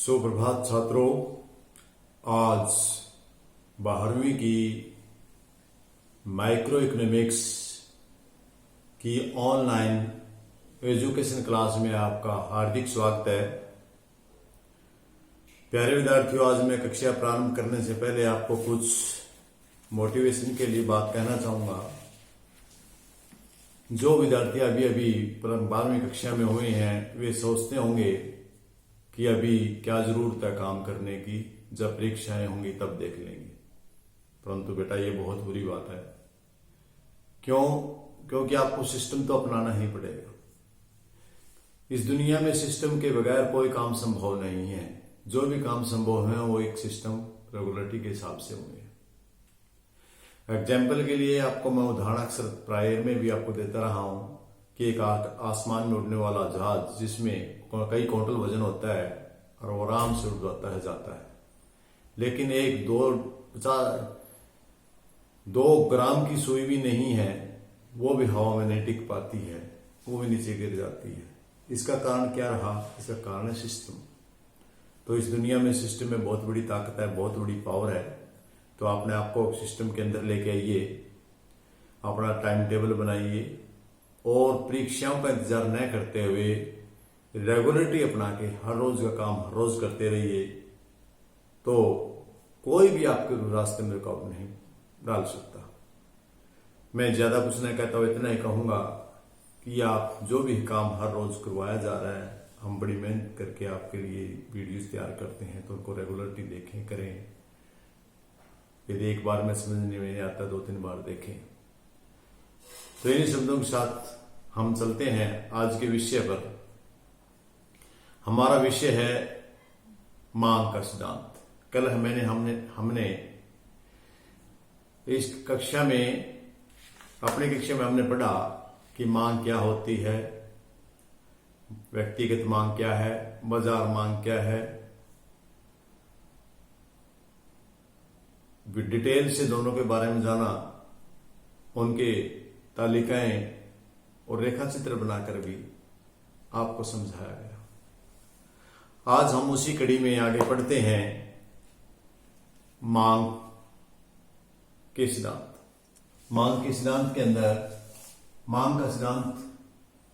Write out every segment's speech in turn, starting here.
सुप्रभात छात्रों। आज 12वीं की माइक्रो इकोनॉमिक्स की ऑनलाइन एजुकेशन क्लास में आपका हार्दिक स्वागत है। प्यारे विद्यार्थियों, आज मैं कक्षा प्रारंभ करने से पहले आपको कुछ मोटिवेशन के लिए बात कहना चाहूंगा। जो विद्यार्थी अभी अभी 12वीं कक्षा में हुए हैं वे सोचते होंगे कि अभी क्या जरूरत है काम करने की, जब परीक्षाएं होंगी तब देख लेंगे। परंतु बेटा, ये बहुत बुरी बात है। क्यों? क्योंकि आपको सिस्टम तो अपनाना ही पड़ेगा। इस दुनिया में सिस्टम के बगैर कोई काम संभव नहीं है। जो भी काम संभव है वो एक सिस्टम रेगुलरिटी के हिसाब से होंगे। एग्जाम्पल के लिए आपको मैं उदाहरण अक्सर प्रायर में भी आपको देता रहा हूं कि एक आसमान में उड़ने वाला जहाज जिसमें कई क्विंटल वजन होता है और वो आराम से उड़ जाता है, लेकिन एक दो ग्राम की सुई भी नहीं है, वो भी हवा में नहीं टिक पाती है, वो भी नीचे गिर जाती है। इसका कारण क्या रहा? इसका कारण है सिस्टम। तो इस दुनिया में सिस्टम में बहुत बड़ी ताकत है, बहुत बड़ी पावर है। तो आपने आपको सिस्टम के अंदर लेके आइए, अपना टाइम टेबल बनाइए और परीक्षाओं का इंतजार न करते हुए रेगुलरिटी अपना के हर रोज का काम हर रोज करते रहिए, तो कोई भी आपके रास्ते में रुकावट नहीं डाल सकता। मैं ज्यादा कुछ नहीं कहता हूं, इतना ही कहूंगा कि आप जो भी काम हर रोज करवाया जा रहा है, हम बड़ी मेहनत करके आपके लिए वीडियोस तैयार करते हैं, तो उनको रेगुलरिटी देखें, करें। यदि एक बार में समझने में नहीं आता, 2-3 बार देखें। तो इन्हीं शब्दों के साथ हम चलते हैं आज के विषय पर। हमारा विषय है मांग का सिद्धांत। कल हमने इस कक्षा में अपनी कक्षा में हमने पढ़ा कि मांग क्या होती है, व्यक्तिगत मांग क्या है, बाजार मांग क्या है। डिटेल से दोनों के बारे में जाना, उनके तालिकाएं और रेखा चित्र बनाकर भी आपको समझाया गया। आज हम उसी कड़ी में आगे बढ़ते हैं मांग के सिद्धांत। मांग के सिद्धांत के अंदर मांग का सिद्धांत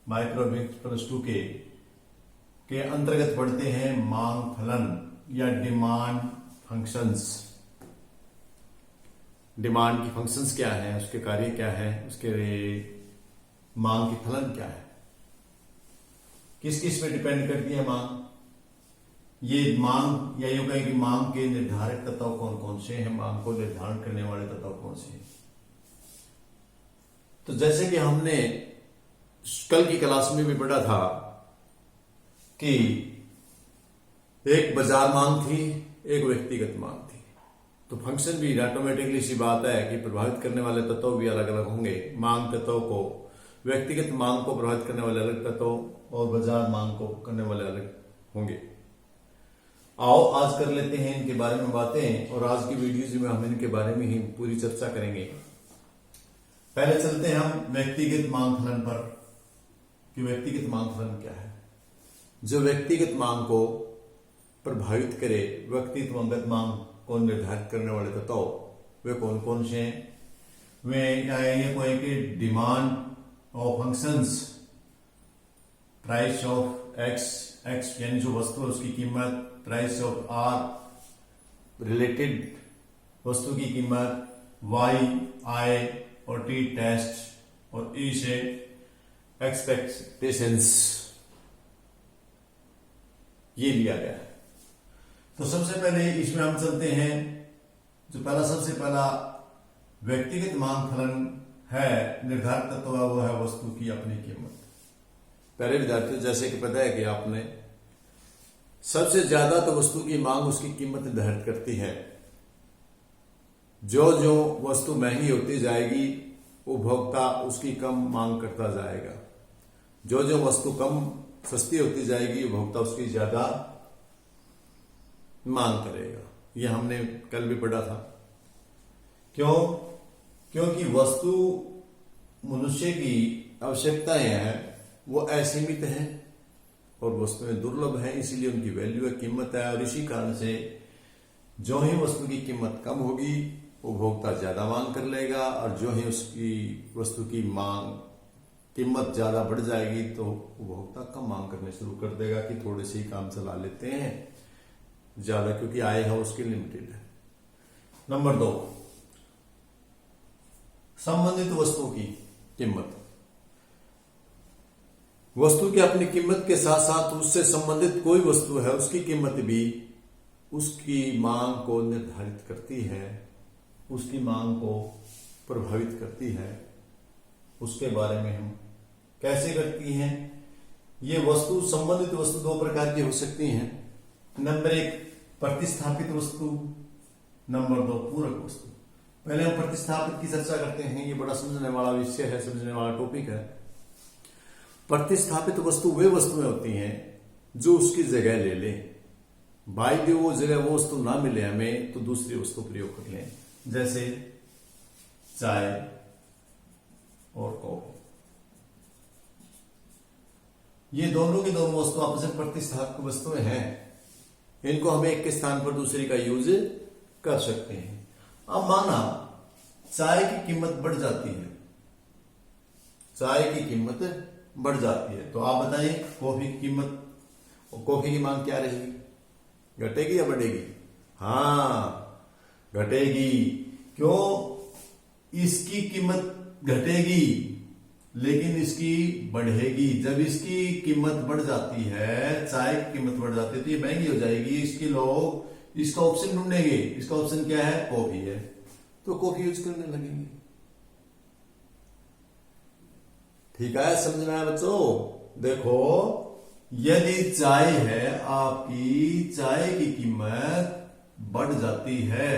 माइक्रो इकोनॉमिक्स +2 के अंतर्गत पढ़ते हैं मांग फलन या डिमांड फंक्शंस। डिमांड की फंक्शंस क्या है, उसके कार्य क्या है, उसके मांग की फलन क्या है, किस किस पे डिपेंड करती है मांग। ये मांग या यूं कहें कि मांग के निर्धारक तत्व कौन कौन से हैं, मांग को निर्धारण करने वाले तत्व कौन से हैं। तो जैसे कि हमने कल की क्लास में भी पढ़ा था कि एक बाजार मांग थी, एक व्यक्तिगत मांग थी। तो फंक्शन भी ऑटोमेटिकली सी बात है कि प्रभावित करने वाले तत्व भी अलग अलग होंगे। मांग तत्व को, व्यक्तिगत मांग को प्रभावित करने वाले अलग तत्व और बाजार मांग को करने वाले अलग होंगे। आओ आज कर लेते हैं इनके बारे में बातें, और आज की वीडियोज में हम इनके बारे में ही पूरी चर्चा करेंगे। पहले चलते हैं हम व्यक्तिगत मांग फलन पर कि व्यक्तिगत मांग फलन क्या है। जो व्यक्तिगत मांग को प्रभावित करे, व्यक्तिगत मांग को निर्धारित करने वाले तत्व वे कौन कौन से हैं? वे ये कोई कि demand of functions, price of x यानी जो वस्तु है उसकी कीमत, प्राइस ऑफ आर रिलेटेड वस्तु की कीमत, वाई आई और टी टेस्ट और ई से एक्सपेक्टेशंस, ये लिया गया है। तो सबसे पहले इसमें हम चलते हैं। जो सबसे पहला व्यक्तिगत मांग फलन है, निर्धारित तत्व वो है वस्तु की अपनी कीमत। पहले विद्यार्थियों, जैसे कि पता है कि आपने सबसे ज्यादा तो वस्तु की मांग उसकी कीमत निर्धारित करती है। जो जो वस्तु महंगी होती जाएगी, उपभोक्ता उसकी कम मांग करता जाएगा। जो जो वस्तु कम सस्ती होती जाएगी, उपभोक्ता उसकी ज्यादा मांग करेगा। यह हमने कल भी पढ़ा था। क्यों? क्योंकि वस्तु मनुष्य की आवश्यकताएं हैं वो असीमित हैं। और वस्तुएं दुर्लभ हैं, इसीलिए उनकी वैल्यू है, कीमत है। और इसी कारण से जो ही वस्तु की कीमत कम होगी उपभोक्ता ज्यादा मांग कर लेगा, और जो ही उसकी वस्तु की मांग कीमत ज्यादा बढ़ जाएगी तो उपभोक्ता कम मांग करने शुरू कर देगा कि थोड़े से ही काम चला लेते हैं ज्यादा, क्योंकि आय है उसकी लिमिटेड है। नंबर 2, संबंधित वस्तुओं की कीमत। वस्तु की अपनी कीमत के साथ साथ उससे संबंधित कोई वस्तु है उसकी कीमत भी उसकी मांग को निर्धारित करती है, उसकी मांग को प्रभावित करती है। उसके बारे में हम कैसे करती हैं? ये वस्तु, संबंधित वस्तु दो प्रकार की हो सकती हैं। नंबर 1 प्रतिस्थापित वस्तु, नंबर 2 पूरक वस्तु। पहले हम प्रतिस्थापित की चर्चा करते हैं, ये बड़ा समझने वाला विषय है, समझने वाला टॉपिक है। प्रतिस्थापित वस्तु वे वस्तुएं होती हैं जो उसकी जगह ले ले, बाई वो जगह वो वस्तु ना मिले हमें तो दूसरी वस्तु प्रयोग कर लें, जैसे चाय और कॉफी। ये दोनों की दोनों वस्तु आपस में प्रतिस्थापित वस्तुएं हैं, इनको हम एक के स्थान पर दूसरी का यूज कर सकते हैं। अब माना चाय की कीमत बढ़ जाती है, चाय की कीमत बढ़ जाती है, तो आप बताइए कॉफी की कीमत और कॉफी की मांग क्या रहेगी? घटेगी या बढ़ेगी? हाँ, घटेगी। क्यों? इसकी कीमत घटेगी लेकिन इसकी बढ़ेगी। जब इसकी कीमत बढ़ जाती है, चाय की कीमत बढ़ जाती है, तो ये महंगी हो जाएगी। इसके लोग इसका ऑप्शन ढूंढेंगे। इसका ऑप्शन क्या है? कॉफी है, तो कॉफी यूज करने लगेंगे। ठीक है, समझना है बच्चों? देखो, यदि चाय है, आपकी चाय की कीमत बढ़ जाती है,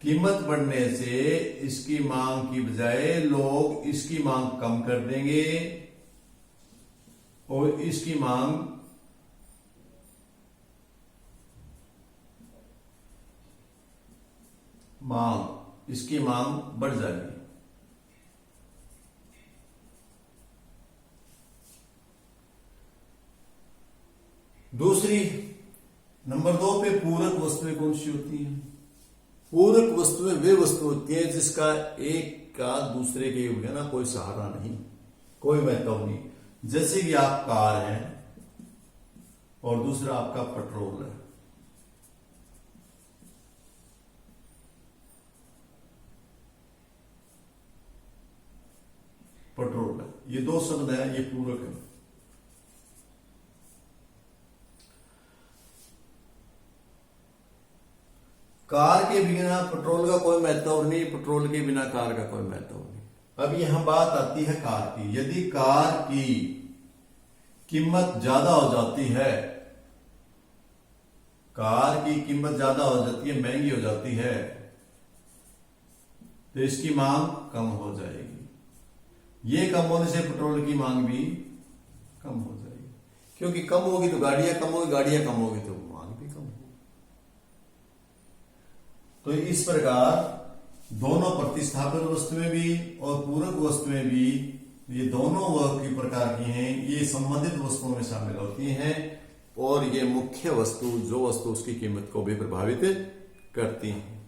कीमत बढ़ने से इसकी मांग की बजाय लोग इसकी मांग कम कर देंगे और इसकी मांग बढ़ जाएगी। दूसरी, नंबर 2 पे पूरक वस्तुएं कौन सी होती हैं? पूरक वस्तुएं वे वस्तु होती है जिसका एक का दूसरे के बिना कोई सहारा नहीं, कोई महत्व नहीं। जैसे कि आप कार है और दूसरा आपका पेट्रोल है। पेट्रोल है, ये दो शब्द है, ये पूरक है। कार के बिना पेट्रोल का कोई महत्व नहीं, पेट्रोल के बिना कार का कोई महत्व नहीं। अब यहां बात आती है कार की। यदि कार की कीमत ज्यादा हो जाती है, कार की कीमत ज्यादा हो जाती है, महंगी हो जाती है, तो इसकी मांग कम हो जाएगी। ये कम होने से पेट्रोल की मांग भी कम हो जाएगी, क्योंकि कम होगी तो गाड़ियां कम होगी, गाड़ियां कम होगी तो मांग भी कम होगी। तो इस प्रकार दोनों प्रतिस्थापित वस्तुएं भी और पूरक वस्तुएं भी, ये दोनों की प्रकार की हैं, ये संबंधित वस्तुओं में शामिल होती हैं और ये मुख्य वस्तु, जो वस्तु उसकी कीमत को भी प्रभावित करती हैं।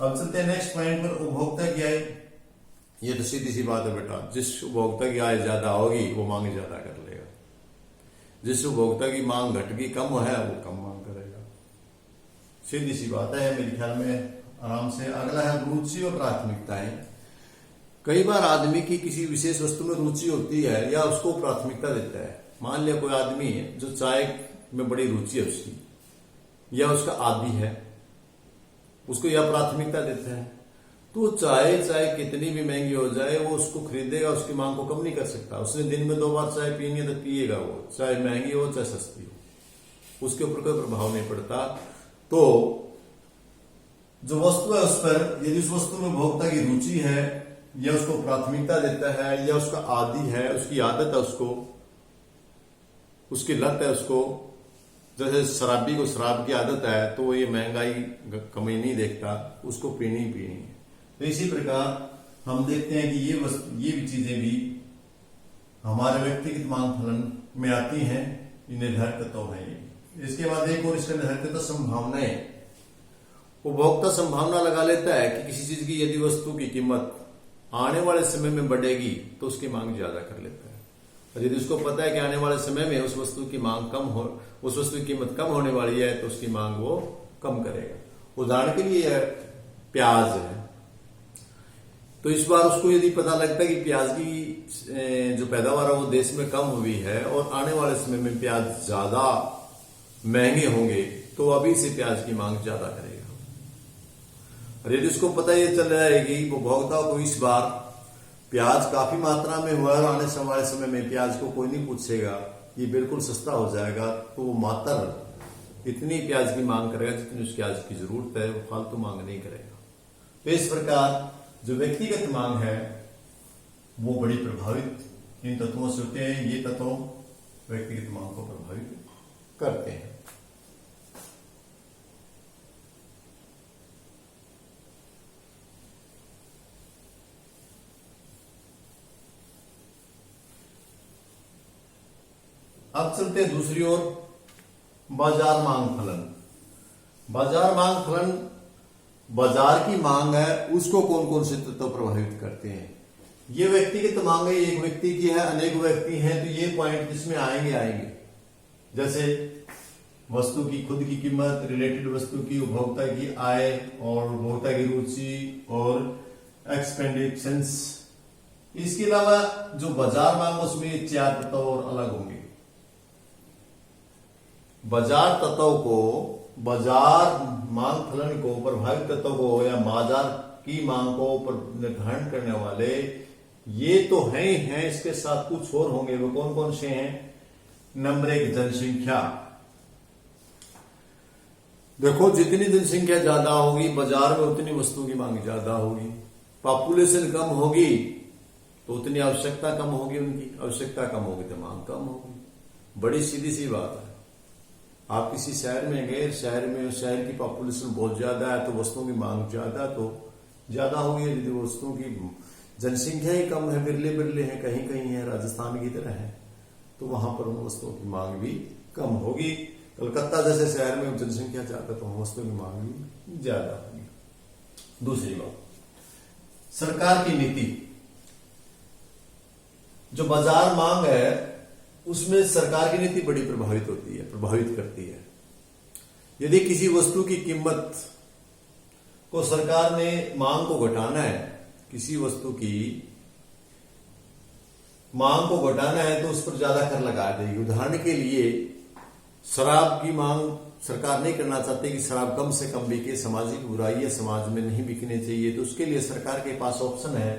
अब चलते हैं नेक्स्ट पॉइंट पर, उपभोक्ता की आय। ये तो सीधी सी बात है बेटा, जिस उपभोक्ता की आय ज्यादा होगी वो मांग ज्यादा कर लेगा, जिस उपभोक्ता की मांग घटगी, कम है, वो कम मांग करेगा। सीधी सी बात है, मेरे ख्याल में आराम से। अगला है रुचि और प्राथमिकताएं। कई बार आदमी की किसी विशेष वस्तु में रुचि होती है या उसको प्राथमिकता देता है। मान लिया कोई आदमी है जो चाय में बड़ी रुचि है उसकी, या उसका आदी है, उसको यह प्राथमिकता देता है, तो चाहे कितनी भी महंगी हो जाए वो उसको खरीदेगा, उसकी मांग को कम नहीं कर सकता। उसने दिन में 2 बार चाय पीनी है तो पिएगा वो, चाहे महंगी हो चाहे सस्ती हो, उसके ऊपर कोई प्रभाव नहीं पड़ता। तो जो वस्तु है उस पर, यदि उस वस्तु में उपभोक्ता की रुचि है या उसको प्राथमिकता देता है या उसका आदी है, उसकी आदत है, उसको उसकी लत है, उसको, जैसे शराबी को शराब की आदत है तो ये महंगाई कमी नहीं देखता, उसको पीनी ही पीनी है। तो इसी प्रकार हम देखते हैं कि ये भी चीजें भी हमारे व्यक्तिगत मांग फलन में आती हैं, ये निर्धारित तत्व है। इसके बाद एक और इसका निर्धारित तत्व संभावनाएं। उपभोक्ता संभावना लगा लेता है कि किसी चीज की यदि वस्तु की कीमत आने वाले समय में बढ़ेगी तो उसकी मांग ज्यादा कर लेता है, और यदि उसको पता है कि आने वाले समय में उस वस्तु की मांग कम हो, उस वस्तु की कीमत कम होने वाली है, तो उसकी मांग वो कम करेगा। उदाहरण के लिए प्याज है, तो इस बार उसको यदि पता लगता है कि प्याज की जो पैदावार है वो देश में कम हुई है और आने वाले समय में प्याज ज्यादा महंगे होंगे, तो अभी से प्याज की मांग ज्यादा करेगा। और यदि उसको पता ये चल रहा है कि उपभोक्ता को इस बार प्याज काफी मात्रा में हुआ और आने वाले समय में प्याज को कोई नहीं पूछेगा, ये बिल्कुल सस्ता हो जाएगा, तो वो मात्र इतनी प्याज की मांग करेगा जितनी उसकी प्याज की जरूरत है, वो फालतू मांग नहीं करेगा। तो इस प्रकार जो व्यक्तिगत मांग है वो बड़ी प्रभावित इन तत्वों से होते हैं। ये तत्व व्यक्तिगत मांग को प्रभावित करते हैं। अब चलते हैं दूसरी ओर, बाजार मांग फलन। बाजार मांग फलन, बाजार की मांग है उसको कौन कौन से तत्व प्रभावित करते हैं। ये व्यक्तिगत मांग है, एक व्यक्ति की है, अनेक व्यक्ति हैं, तो ये पॉइंट इसमें आएंगे। जैसे वस्तु की खुद की कीमत, रिलेटेड वस्तु की, उपभोक्ता की आय और उपभोक्ता की रुचि और एक्सपेंडिचर्स। इसके अलावा जो बाजार मांग उसमें 4 तत्व और अलग होंगे। बाजार तत्व को, बाजार मांग फलन को, प्रभावित तत्व को या बाजार की मांग को निर्धारण करने वाले ये तो हैं ही हैं, इसके साथ कुछ और होंगे। वो कौन कौन से हैं? नंबर 1, जनसंख्या। देखो, जितनी जनसंख्या ज्यादा होगी बाजार में उतनी वस्तु की मांग ज्यादा होगी। पॉपुलेशन कम होगी तो उतनी आवश्यकता कम होगी, उनकी आवश्यकता कम होगी तो मांग कम होगी। बड़ी सीधी सी बात है। आप किसी शहर में गए, शहर की पॉपुलेशन बहुत ज्यादा है तो वस्तुओं की मांग ज्यादा होगी। यदि वस्तुओं की जनसंख्या ही कम है, बिरले है, कहीं कहीं है, राजस्थान की तरह है, तो वहां पर उन वस्तुओं की मांग भी कम होगी। कलकत्ता जैसे शहर में जनसंख्या ज्यादा तो वस्तुओं की मांग भी ज्यादा होगी। दूसरी बात, सरकार की नीति। जो बाजार मांग है उसमें सरकार की नीति बड़ी प्रभावित करती है। यदि किसी वस्तु की कीमत को सरकार ने मांग को घटाना है, किसी वस्तु की मांग को घटाना है तो उस पर ज्यादा कर लगा देगी। उदाहरण के लिए शराब की मांग सरकार नहीं करना चाहती कि शराब कम से कम बिके, सामाजिक बुराई है, समाज में नहीं बिकने चाहिए, तो उसके लिए सरकार के पास ऑप्शन है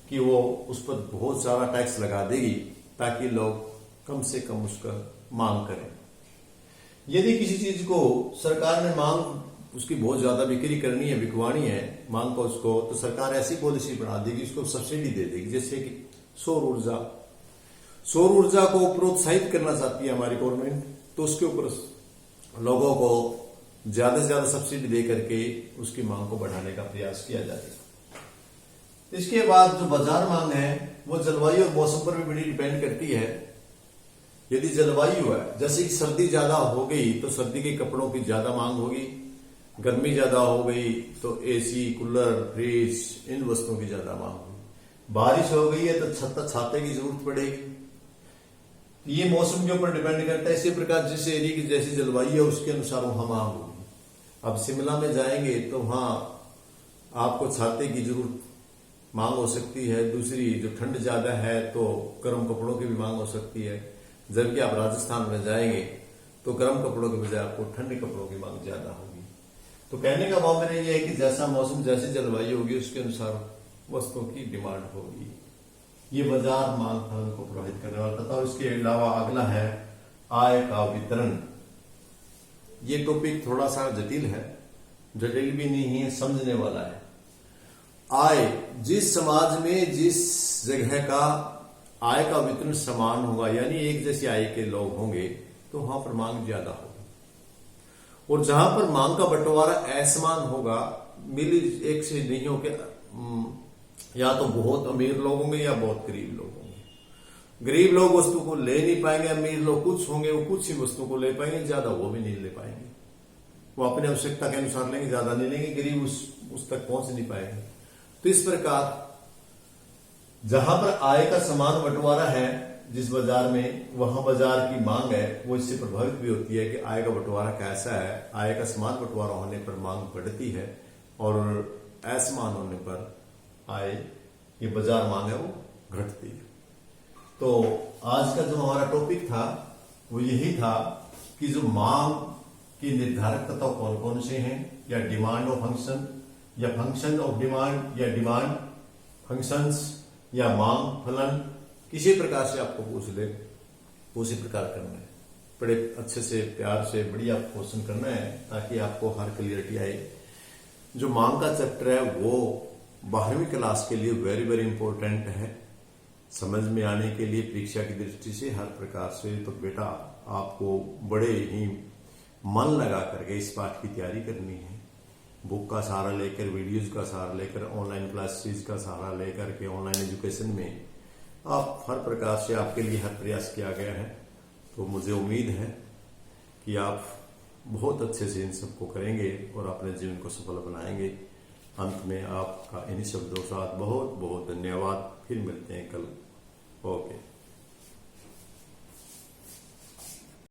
कि वो उस पर बहुत सारा टैक्स लगा देगी ताकि लोग कम से कम उसका मांग करें। यदि किसी चीज को सरकार ने मांग उसकी बहुत ज्यादा बिक्री करनी है, बिकवानी है मांग को उसको, तो सरकार ऐसी पॉलिसी बना देगी, उसको सब्सिडी दे देगी। जैसे कि सौर ऊर्जा को प्रोत्साहित करना चाहती है हमारी गवर्नमेंट, तो उसके ऊपर लोगों को ज्यादा से ज्यादा सब्सिडी दे करके उसकी मांग को बढ़ाने का प्रयास किया जाएगा। इसके बाद जो बाजार मांग है वो जलवायु और मौसम पर भी बड़ी डिपेंड करती है। यदि जलवायु है, जैसे कि सर्दी ज्यादा हो गई तो सर्दी के कपड़ों की ज्यादा मांग होगी, गर्मी ज्यादा हो गई तो एसी, कूलर, फ्रिज, इन वस्तुओं की ज्यादा मांग होगी। बारिश हो गई है तो छाते की जरूरत पड़ेगी। ये मौसम के ऊपर डिपेंड करता है। इसी प्रकार जिस एरिया की जैसी जलवायु है उसके अनुसार वहां मांग होगी। अब शिमला में जाएंगे तो वहां आपको छाते की जरूरत मांग हो सकती है। दूसरी, जो ठंड ज्यादा है तो गर्म कपड़ों की भी मांग हो सकती है। जबकि आप राजस्थान में जाएंगे तो गर्म कपड़ों के बजाय आपको ठंडे कपड़ों की मांग ज्यादा होगी। तो कहने का भाव मेरा यह है कि जैसा मौसम, जैसी जलवायु होगी उसके अनुसार वस्तुओं की डिमांड होगी। ये बाजार मांग फलन को प्रभावित करने वाला था। इसके अलावा अगला है आय का वितरण। ये टॉपिक थोड़ा सा जटिल है, जटिल भी नहीं है, समझने वाला है। आय, जिस समाज में जिस जगह का आय का वितरण समान होगा, यानी एक जैसी आय के लोग होंगे, तो वहां पर मांग ज्यादा होगी। और जहां पर मांग का बंटवारा असमान होगा, मिली एक से नहीं होकर या तो बहुत अमीर लोग होंगे या बहुत गरीब लोग होंगे, गरीब लोग वस्तु को ले नहीं पाएंगे, अमीर लोग कुछ होंगे वो कुछ ही वस्तु को ले पाएंगे, ज्यादा वो भी नहीं ले पाएंगे। वो अपने आवश्यकता के अनुसार लेंगे, ज्यादा नहीं लेंगे, गरीब उस तक पहुंच नहीं पाएंगे। तो इस प्रकार जहां पर आय का समान बंटवारा है जिस बाजार में, वहां बाजार की मांग है वो इससे प्रभावित भी होती है कि आय का बंटवारा कैसा है। आय का समान बंटवारा होने पर मांग बढ़ती है और असमान होने पर आय ये बाजार मांग है वो घटती है। तो आज का जो हमारा टॉपिक था वो यही था कि जो मांग की निर्धारक तत्व कौन कौन से हैं, या डिमांड ऑफ फंक्शन, या फंक्शन ऑफ डिमांड, या डिमांड फंक्शंस, या मांग फलन, किसी प्रकार से आपको पूछ ले उसी प्रकार करना है। बड़े अच्छे से प्यार से बढ़िया क्वेश्चन करना है ताकि आपको हर क्लियरिटी आए। जो मांग का चैप्टर है वो 12वीं क्लास के लिए वेरी वेरी इंपॉर्टेंट है, समझ में आने के लिए परीक्षा की दृष्टि से हर प्रकार से। तो बेटा आपको बड़े ही मन लगा करके इस पाठ की तैयारी करनी है। बुक का सहारा लेकर, वीडियोज का सहारा लेकर, ऑनलाइन क्लासेस का सहारा लेकर के ऑनलाइन एजुकेशन में आप हर प्रकार से आपके लिए हर प्रयास किया गया है। तो मुझे उम्मीद है कि आप बहुत अच्छे से इन सबको करेंगे और अपने जीवन को सफल बनाएंगे। अंत में आपका इन्हीं शब्दों के साथ बहुत बहुत धन्यवाद। फिर मिलते हैं कल। ओके।